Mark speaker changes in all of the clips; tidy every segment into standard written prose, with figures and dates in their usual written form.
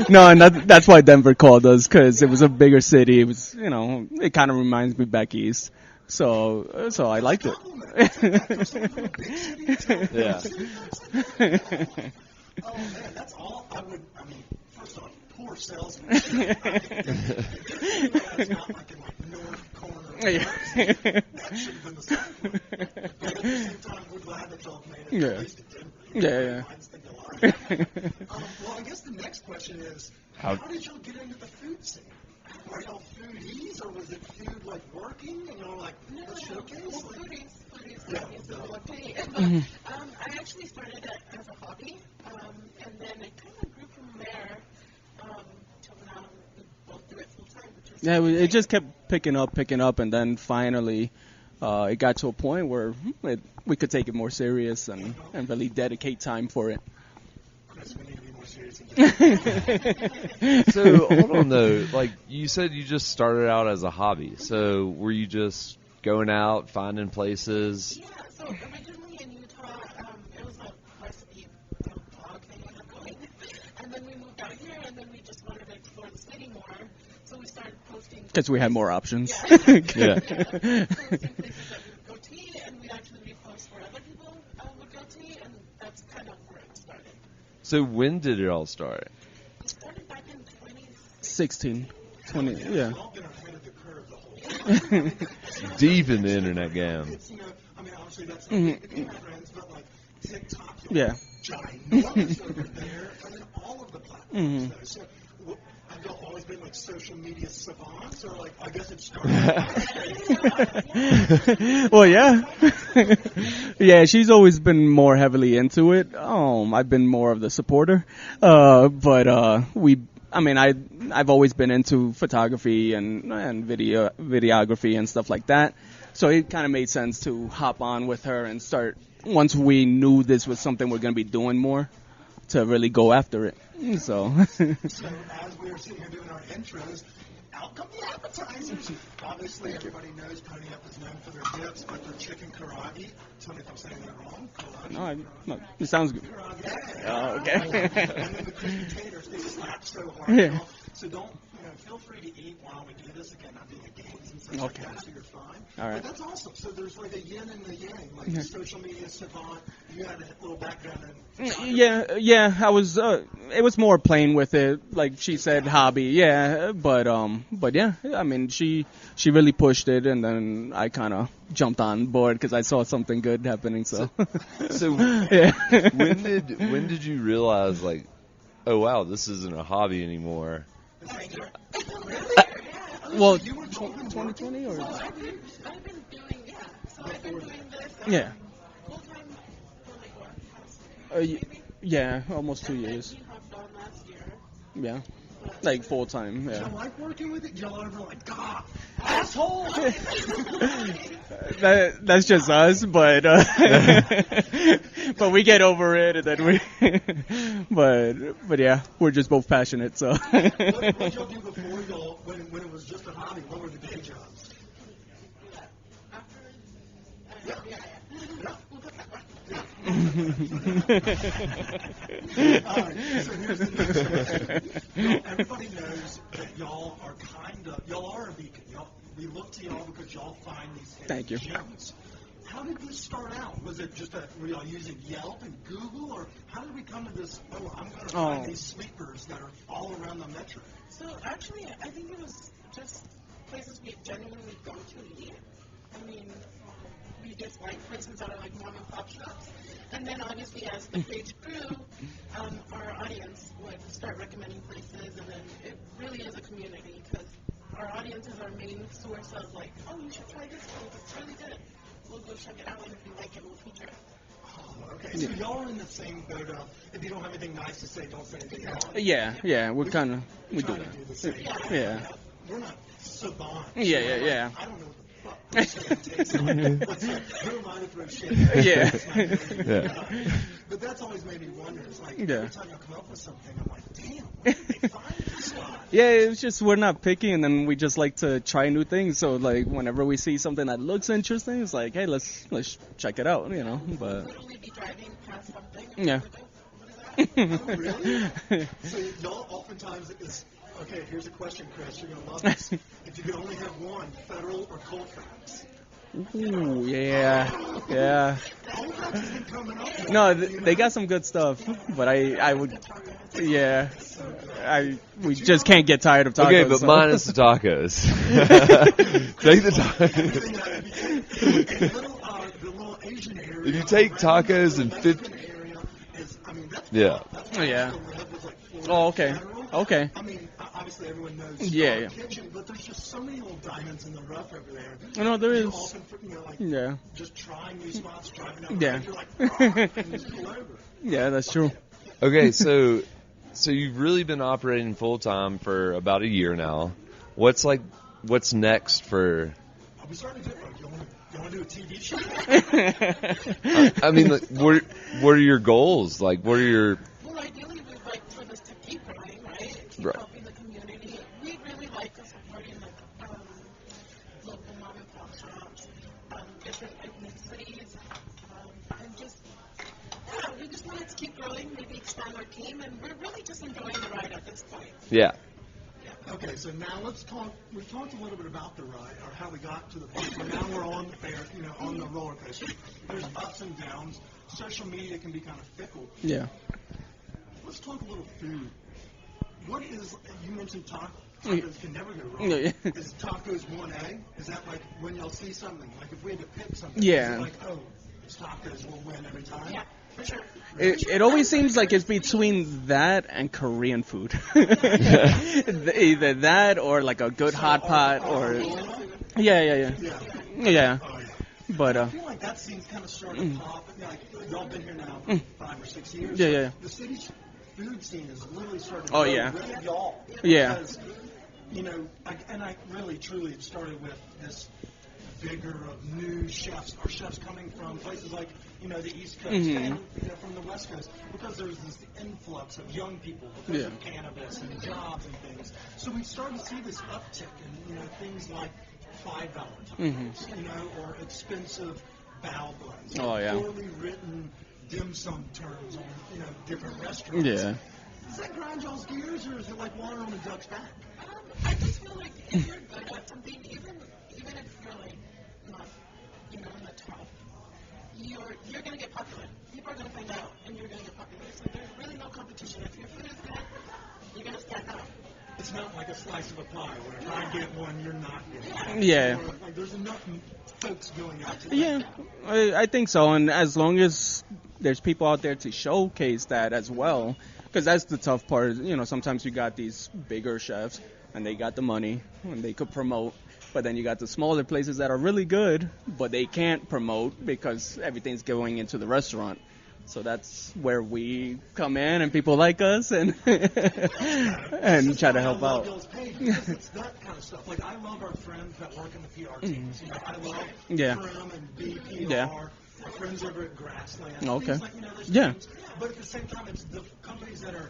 Speaker 1: No, and that's why Denver called us, because it was a bigger city. It was, it kind of reminds me back east. So I liked it.
Speaker 2: Yeah.
Speaker 3: Oh man, that's all I mean, first off, poor salesman. That's not like in like north corner. That should have been the same. But at the same time, we're glad that y'all made it. At least it did. Well, I guess the next question is, how did y'all get into the food scene? Were y'all foodies, or was it food like working, and y'all like, let's showcase?
Speaker 4: Well, foodies.
Speaker 1: Mm-hmm.
Speaker 4: I actually started it as a hobby, and then it kind of grew from there till now we both do it full time.
Speaker 1: Yeah, it just kept picking up, and then finally it got to a point where we could take it more serious and really dedicate time for it.
Speaker 3: Chris, we need to be more serious.
Speaker 2: So, hold on, though. Like, you said you just started out as a hobby. So, were you just going out, finding places?
Speaker 4: Yeah, so originally in Utah, it was a recipe blog thing I had going. And then we moved out here, and then we just wanted to explore the city more. So we started posting.
Speaker 1: Because we had more options.
Speaker 4: Yeah.
Speaker 2: Yeah.
Speaker 4: Posting places that we would go to, and we'd actually repost where other people would go to, and that's kind of where it started.
Speaker 2: So, when did it all start?
Speaker 4: It started back in
Speaker 1: 16, 20, yeah.
Speaker 3: Y'all been ahead of the curve the whole time.
Speaker 2: Deep in the internet game.
Speaker 3: It's, I mean, obviously that's not the trends, but like TikTok,
Speaker 1: Yeah.
Speaker 3: ginormous over there, and then all of the platforms.
Speaker 1: Mhm.
Speaker 3: Though. So, have y'all always been like social media savants, or like I guess it started?
Speaker 1: Well, yeah. Yeah, she's always been more heavily into it. I've been more of the supporter. But I've always been into photography and videography and stuff like that. So it kind of made sense to hop on with her and start, once we knew this was something we're going to be doing more, to really go after it. So
Speaker 3: So as we were sitting here doing our intros, out come the appetizers. Obviously, everybody knows PonyUp is known for their dips, but their chicken karaage. Tell me if I'm saying that wrong. Karaage.
Speaker 1: no, it sounds good.
Speaker 3: Karaage.
Speaker 1: Oh, okay.
Speaker 3: And then the crispy taters, they slap so hard.
Speaker 1: Yeah.
Speaker 3: So don't, feel free to eat while we do this. Again, I'm doing games and stuff
Speaker 1: Okay.
Speaker 3: like that, so you're fine.
Speaker 1: All right.
Speaker 3: But that's awesome. So there's like a yin and a yang, like the social media savant. You had a little background in
Speaker 1: Yeah, I was, it was more playing with it, like she said, hobby, yeah, but yeah, I mean, she really pushed it, and then I kind of jumped on board because I saw something good happening, so.
Speaker 2: So,
Speaker 1: Yeah.
Speaker 2: when did you realize, like, oh, wow, this isn't a hobby anymore?
Speaker 1: Well,
Speaker 3: You were
Speaker 1: 2020 or?
Speaker 4: I've been doing, so I've been doing this
Speaker 1: Yeah.
Speaker 4: full-time for like what,
Speaker 1: Yeah, almost 2 years.
Speaker 4: you hopped on last year.
Speaker 1: Yeah, like full time.
Speaker 3: Do
Speaker 1: Yeah.
Speaker 3: you like working with it? Y'all ever like, God, asshole?
Speaker 1: That's just us, but but we get over it, and then but yeah, we're just both passionate, so.
Speaker 3: What did y'all do before y'all, when it was just a hobby? What were the day jobs? So here's the next question. Everybody knows that y'all are a beacon. We look to y'all because y'all find these hidden
Speaker 1: Thank you.
Speaker 3: gems. How did this start out? Was it just were y'all using Yelp and Google, or how did we come to this, I'm going to find these sleepers that are all around the metro?
Speaker 4: So actually, I think it was just places we genuinely go to eat. I mean, we just like places that are like mom and pop shops. And then obviously as the page grew, our audience would start recommending places, and then it really is a community because our audience is our main source of like, oh, you should try this place, it's really good. We'll go check it out, and if we like it, we'll feature it.
Speaker 3: Oh, okay. So y'all are in the same boat of, if you don't have anything nice to say, don't say anything else.
Speaker 1: Yeah, we do
Speaker 3: Trying
Speaker 1: that.
Speaker 3: to do the same.
Speaker 1: Yeah.
Speaker 3: We're not savants.
Speaker 1: Yeah.
Speaker 3: I don't know what the fuck this shit tastes like. What's that? Who am I to throw shit?
Speaker 1: Yeah.
Speaker 3: But that's always made me wonder. It's like,
Speaker 1: Yeah.
Speaker 3: every time I come up with something, I'm like, damn, where did they find this spot?
Speaker 1: Yeah, it's just we're not picky, and then we just like to try new things. So like whenever we see something that looks interesting, it's like, hey, let's check it out, But
Speaker 4: Literally be driving past something.
Speaker 1: Yeah.
Speaker 4: Like, oh, what is that?
Speaker 3: Really? So y'all oftentimes it's okay. Here's a question, Chris. You're gonna love this. If you could only have one, federal or Colfax?
Speaker 1: Ooh, yeah.
Speaker 3: Colfax has been coming up.
Speaker 1: No, they got some good stuff, but I would, yeah. We just can't get tired of tacos.
Speaker 2: Okay, but
Speaker 1: so.
Speaker 2: minus the tacos. Take the tacos. If you take tacos and 50, yeah.
Speaker 1: Oh, okay. Okay.
Speaker 3: I mean, obviously everyone knows
Speaker 1: Yeah.
Speaker 3: kitchen, but there's just so many little diamonds in the rough over there.
Speaker 1: No, there is.
Speaker 3: Often, like,
Speaker 1: Yeah.
Speaker 3: just trying new spots, driving out,
Speaker 1: Yeah.
Speaker 3: you're like, oh, and just pull over.
Speaker 1: Yeah, that's true.
Speaker 2: Okay, so you've really been operating full time for about a year now. What's next for?
Speaker 3: Are we starting to do? You want to do a TV show?
Speaker 2: I mean, like, what are your goals? Like, what are your?
Speaker 4: Well, ideally, we'd like for this to keep growing, right? Keep
Speaker 2: Right.
Speaker 4: helping the community. We'd really like to supporting local mom and pop shops, different ethnicities, and just we just wanted to keep growing, maybe expand our team, and we're really just enjoying the ride at this point.
Speaker 2: Yeah.
Speaker 3: Okay, so now let's talk. We've talked a little bit about the ride, or how we got to the point where now we're on the fair, on the roller coaster. There's ups and downs. Social media can be kind of fickle.
Speaker 1: Yeah.
Speaker 3: Let's talk a little food. What is, you mentioned tacos can never go wrong.
Speaker 1: Yeah.
Speaker 3: Is tacos 1A? Is that like when you'll see something? Like if we had to pick something,
Speaker 1: Yeah.
Speaker 3: is it like, oh, it's tacos will win every time?
Speaker 4: Yeah, for sure.
Speaker 1: It always seems like it's between that and Korean food. Either that or like a good hot pot or yeah.
Speaker 3: Oh, yeah.
Speaker 1: But
Speaker 3: I feel like that seems kind of starting to pop. Like, y'all been here now 5 or 6 years.
Speaker 1: Yeah.
Speaker 3: The city's food scene is literally starting to
Speaker 1: Oh,
Speaker 3: grow
Speaker 1: yeah.
Speaker 3: with y'all.
Speaker 1: Yeah.
Speaker 3: Because, I really, truly, it started with this vigor of new chefs, or chefs coming from places like, the East Coast and, from the West Coast, because there's this influx of young people because of cannabis and jobs and things. So we started to see this uptick in, things like $5 tacos, or expensive bao buns,
Speaker 1: Oh, yeah.
Speaker 3: poorly written dim sum terms on, different restaurants.
Speaker 1: Yeah.
Speaker 3: Does that grind y'all's gears, or is it like water on a duck's back?
Speaker 4: I just feel like if you're good at something, even if you're like not, in the top, you're gonna get popular. People are gonna find out, and you're gonna get popular. So there's really no competition. If your food is good, you're gonna stand out.
Speaker 3: It's not like a slice of a pie where if I get one, you're not getting one.
Speaker 1: Yeah.
Speaker 3: Or, like, there's enough folks going out to
Speaker 1: Yeah, I think so. And as long as there's people out there to showcase that as well, because that's the tough part. Sometimes you got these bigger chefs and they got the money and they could promote. But then you got the smaller places that are really good, but they can't promote because everything's going into the restaurant. So that's where we come in, and people like us, and and try to help out.
Speaker 3: It's that kind of stuff. Like, I love our friends that work in the PR teams. I love Prim and BPR.
Speaker 1: Yeah.
Speaker 3: Our friends over at Grassland.
Speaker 1: Okay.
Speaker 3: Things like, those
Speaker 1: Yeah.
Speaker 3: teams. But at the same time, it's the companies that are,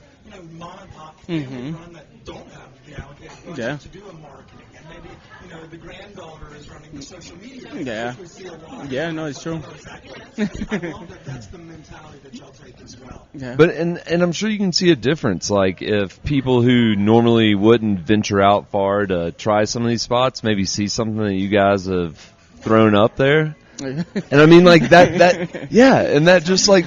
Speaker 3: mom and pop, family run, that don't have the allocated budget to do a marketing. And maybe, the granddaughter is running the social media.
Speaker 1: Yeah.
Speaker 3: Which we see a lot.
Speaker 1: Yeah, no, it's true.
Speaker 3: I love that that's the mentality that y'all take as well.
Speaker 1: Yeah.
Speaker 2: But and I'm sure you can see a difference. Like if people who normally wouldn't venture out far to try some of these spots, maybe see something that you guys have thrown up there. And I mean, like that, yeah, and that just like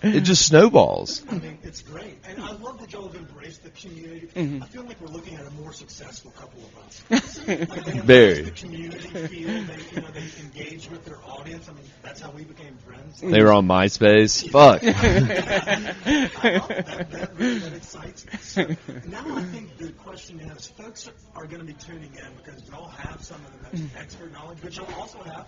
Speaker 2: it just snowballs.
Speaker 3: I mean, it's great, and I love that y'all have embraced the community. I feel like we're looking at a more successful couple of us. Like they
Speaker 2: Very.
Speaker 3: The community feel, they engage with their audience. I mean, that's how we became friends.
Speaker 2: They were on MySpace. Fuck.
Speaker 3: I love that really excites me. So now I think the question is, folks are going to be tuning in because y'all have some of the most expert knowledge, but y'all also have,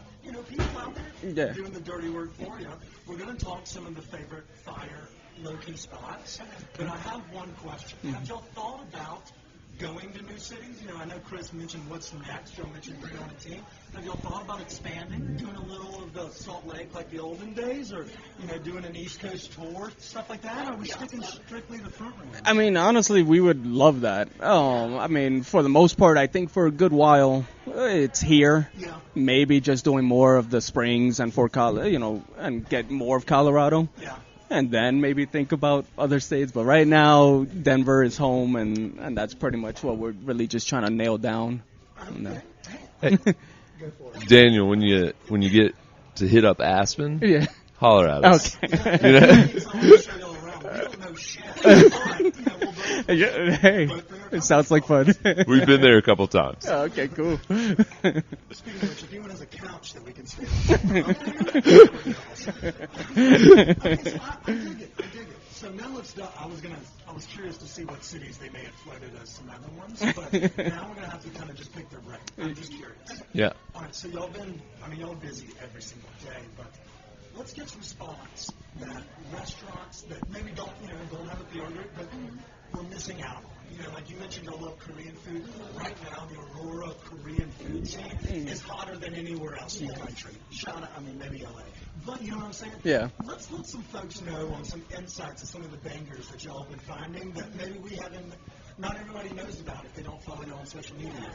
Speaker 3: people out there doing the dirty work for you. We're going to talk some of the favorite fire low-key spots, but I have one question. Have y'all thought about going to new cities? I know Chris mentioned what's next. Y'all mentioned bringing on a team. Have y'all thought about expanding, doing a little of the Salt Lake like the olden days, or, doing an East Coast tour, stuff like that? Or are we sticking strictly to the front room?
Speaker 1: I mean, honestly, we would love that. I mean, for the most part, I think for a good while, it's here.
Speaker 3: Yeah.
Speaker 1: Maybe just doing more of the Springs and Fort Colorado, and get more of Colorado.
Speaker 3: Yeah.
Speaker 1: and then maybe think about other states. But right now, Denver is home, and that's pretty much what we're really just trying to nail down.
Speaker 2: Hey, Daniel, when you get to hit up Aspen,
Speaker 1: Yeah.
Speaker 2: holler at us.
Speaker 1: Okay.
Speaker 2: You know?
Speaker 1: Yeah, hey, it sounds like fun.
Speaker 2: We've been there a couple times.
Speaker 1: Oh, okay, cool.
Speaker 3: Speaking of which, if anyone has a couch that we can sit on. Okay, so I dig it. So now I was curious to see what cities they may have flooded as some other ones, but now we're gonna have to kind of just pick their brain. I'm just curious.
Speaker 2: Yeah.
Speaker 3: All right, so y'all are busy every single day, but let's get some spots that restaurants that maybe don't have a deodorant, but we're missing out on. Like you mentioned, you love Korean food. Right now, the Aurora Korean food scene is hotter than anywhere else in the country. Maybe LA. But you know what I'm saying?
Speaker 1: Yeah.
Speaker 3: Let's let some folks know on some insights of some of the bangers that y'all have been finding that maybe we haven't, not everybody knows about if they don't follow you on social media.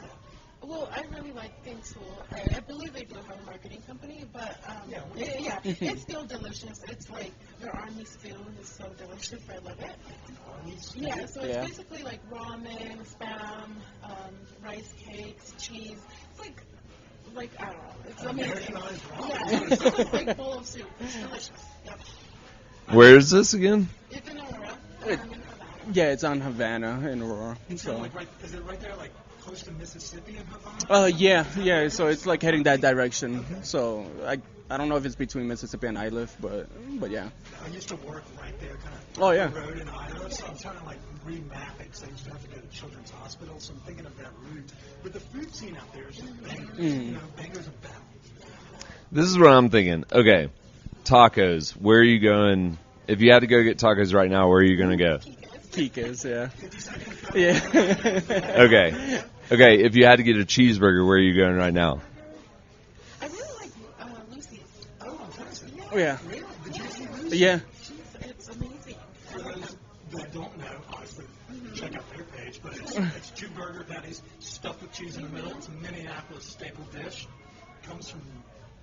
Speaker 4: Well, I really like things. I believe they do have a marketing company, but it's still delicious. It's like their army stew is so delicious. I love it. Yeah, so it's basically like ramen, spam, rice cakes, cheese. It's like I don't know. It's amazing. Yeah, it's just a big bowl of soup. It's delicious. Yep.
Speaker 2: Where is this again?
Speaker 4: It's in Aurora.
Speaker 1: Yeah, it's on Havana in Aurora. So.
Speaker 3: Is it right there, like close to Mississippi and Havana?
Speaker 1: Yeah. So it's like heading that direction. So I don't know if it's between Mississippi and Iliff, but yeah.
Speaker 3: I used to work right there, kind of.
Speaker 1: Oh yeah.
Speaker 3: Road in Iowa, so I'm trying to remap it because I used to have to go to Children's Hospital, so I'm thinking of that route. But the food scene out there is just bangers. Bangers abound.
Speaker 2: This is what I'm thinking. Okay, tacos. Where are you going? If you had to go get tacos right now, where are you going to go?
Speaker 1: Kika's, yeah.
Speaker 2: Okay. If you had to get a cheeseburger, where are you going right now?
Speaker 4: I really like Lucy's.
Speaker 1: Oh yeah.
Speaker 3: Really? Did you see Lucy?
Speaker 1: Yeah.
Speaker 4: It's amazing.
Speaker 3: For those that don't know, obviously, check out their page, but it's two burger patties stuffed with cheese in the middle. It's a Minneapolis staple dish. Comes from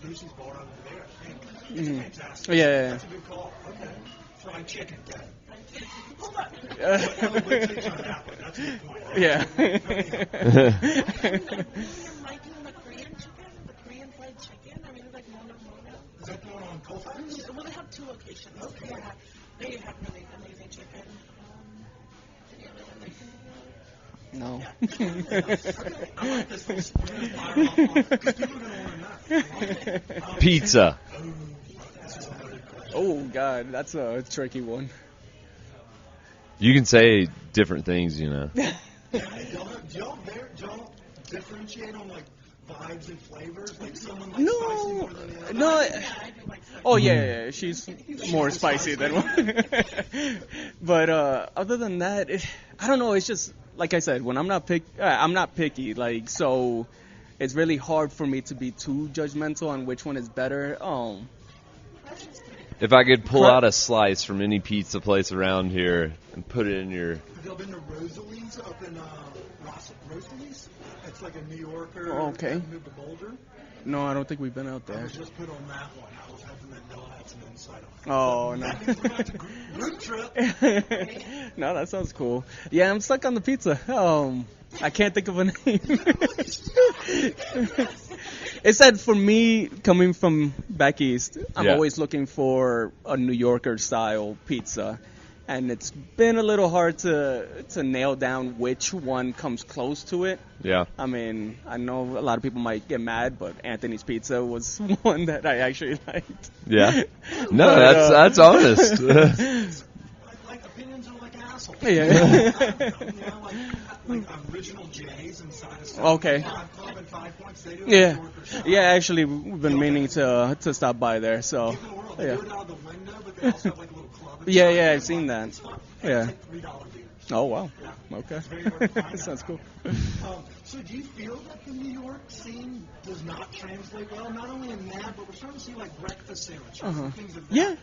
Speaker 3: Lucy's bar over there, I think. It's fantastic.
Speaker 1: Yeah.
Speaker 3: That's a good call. Okay. Fried chicken. Hold on.
Speaker 1: Yeah.
Speaker 3: That's a good point.
Speaker 1: Yeah.
Speaker 4: Liking the Korean chicken, the Korean fried chicken. I mean, it's like mono.
Speaker 3: Is that the one on Colfax?
Speaker 4: Well, they have two locations. Okay. Yeah, they have really amazing chicken. Any other one they can
Speaker 1: No.
Speaker 3: I like this little spring fire off because people are going to want to know.
Speaker 2: Pizza.
Speaker 3: This is a loaded question.
Speaker 1: Oh God, that's a tricky one.
Speaker 2: You can say different things, you know.
Speaker 3: Do y'all differentiate on vibes and flavors? Like someone spicy more than the other?
Speaker 1: No. Oh yeah, she's more spicy than one. But other than that, I don't know. It's just like I said, when I'm not picky. So it's really hard for me to be too judgmental on which one is better.
Speaker 2: If I could pull out a slice from any pizza place around here and put it in your...
Speaker 3: Have y'all been to Rosalie's up in Rosalie's? It's like a New Yorker.
Speaker 1: Oh, okay.
Speaker 3: Moved to Boulder.
Speaker 1: No, I don't think we've been out
Speaker 3: I
Speaker 1: there.
Speaker 3: was just put on that one. I was hoping that y'all had some insight on it.
Speaker 1: Oh, no.
Speaker 3: That means we're going to group trip.
Speaker 1: No, that sounds cool. Yeah, I'm stuck on the pizza. I can't think of a name. It's that for me, coming from back east, I'm always looking for a New Yorker style pizza. And it's been a little hard to nail down which one comes close to it.
Speaker 2: Yeah.
Speaker 1: I mean, I know a lot of people might get mad, but Anthony's Pizza was one that I actually liked.
Speaker 2: Yeah. No,
Speaker 1: But,
Speaker 2: that's honest.
Speaker 3: Like opinions are like assholes.
Speaker 1: Yeah.
Speaker 3: Like original J's inside of stuff.
Speaker 1: Okay.
Speaker 3: 5 Club and 5 Points. They do
Speaker 1: Yeah.
Speaker 3: it.
Speaker 1: Yeah, actually, we've been meaning to stop by there, so.
Speaker 3: Give it a whirl. They
Speaker 1: Yeah.
Speaker 3: do it out of the window, but they also have like a little club.
Speaker 1: Yeah,
Speaker 3: inside.
Speaker 1: I've seen that.
Speaker 3: It's fun.
Speaker 1: Yeah.
Speaker 3: It's like $3 beers.
Speaker 1: Oh, wow.
Speaker 3: Yeah.
Speaker 1: Okay.
Speaker 3: It's very hard to find
Speaker 1: Sounds
Speaker 3: that
Speaker 1: cool.
Speaker 3: out. So do you feel that the New York scene does not translate well? Not only in that, but we're starting to see like breakfast sandwiches and things of that.
Speaker 1: Yeah.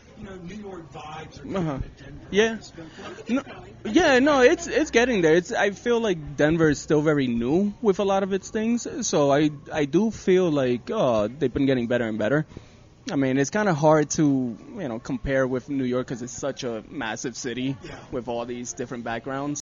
Speaker 3: New York vibes are
Speaker 1: Uh-huh.
Speaker 3: coming to Denver.
Speaker 1: Yeah.
Speaker 3: It's been fun.
Speaker 1: No, it's getting there. I feel like Denver is still very new with a lot of its things, so I do feel like they've been getting better and better. I mean, it's kind of hard to, compare with New York because it's such a massive city with all these different backgrounds.